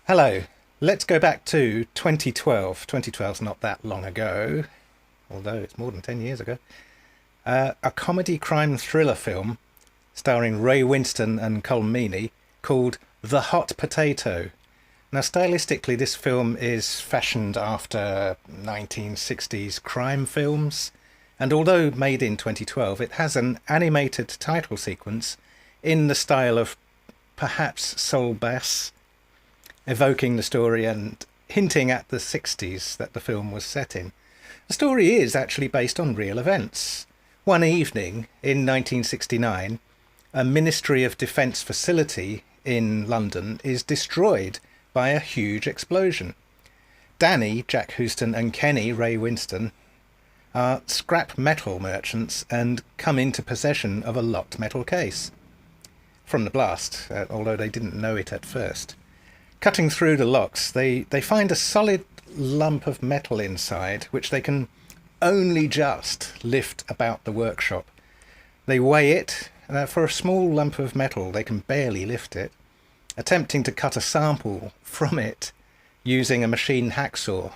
Hello, let's go back to 2012. 2012's not that long ago, although it's more than 10 years ago. A comedy crime thriller film starring Ray Winston and Colm Meaney called The Hot Potato. Now, stylistically, this film is fashioned after 1960s crime films, and although made in 2012, it has an animated title sequence in the style of perhaps Soul Bass, evoking the story and hinting at the 60s that the film was set in. The story is actually based on real events. One evening in 1969, a Ministry of Defence facility in London is destroyed by a huge explosion. Danny, Jack Houston, and Kenny, Ray Winston, are scrap metal merchants and come into possession of a locked metal case from the blast, although they didn't know it at first. Cutting through the locks, they find a solid lump of metal inside, which they can only just lift about the workshop. They weigh it. For a small lump of metal, they can barely lift it, attempting to cut a sample from it using a machine hacksaw.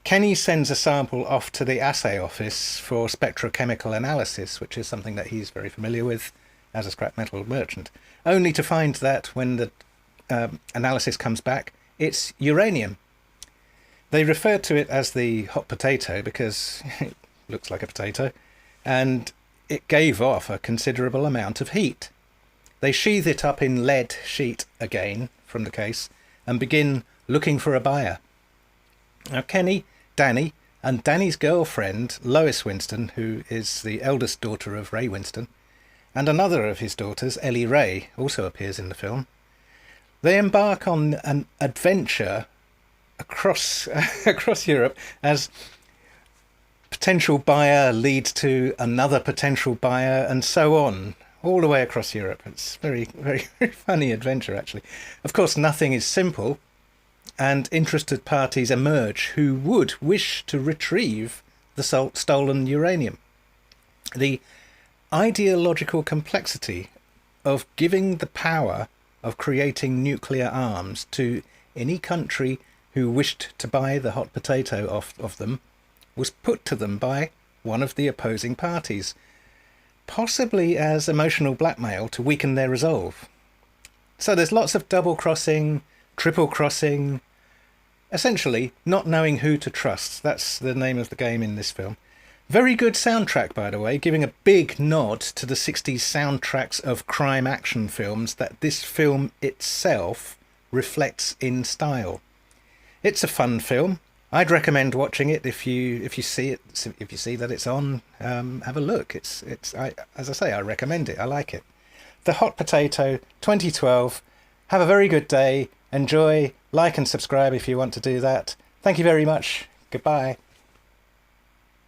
Kenny sends a sample off to the assay office for spectrochemical analysis, which is something that he's very familiar with as a scrap metal merchant, only to find that when the analysis comes back, it's uranium. They refer to it as the hot potato because it looks like a potato, and it gave off a considerable amount of heat. They sheathe it up in lead sheet again from the case and begin looking for a buyer. Now Kenny, Danny, and Danny's girlfriend, Lois Winston, who is the eldest daughter of Ray Winston, and another of his daughters, Ellie Ray, also appears in the film. They embark on an adventure across Europe as potential buyer leads to another potential buyer and so on, all the way across Europe. It's very, very, very funny adventure, actually. Of course, nothing is simple, and interested parties emerge who would wish to retrieve the stolen uranium. The ideological complexity of giving the power of creating nuclear arms to any country who wished to buy the hot potato off of them was put to them by one of the opposing parties, possibly as emotional blackmail to weaken their resolve. So there's lots of double-crossing, triple-crossing, essentially not knowing who to trust. That's the name of the game in this film. Very good soundtrack, by the way, giving a big nod to the 60s soundtracks of crime action films that this film itself reflects in style. It's a fun film. I'd recommend watching it if you see that it's on. Have a look. As I say, I recommend it. I like it. The Hot Potato 2012. Have a very good day. Enjoy. Like and subscribe if you want to do that. Thank you very much. Goodbye.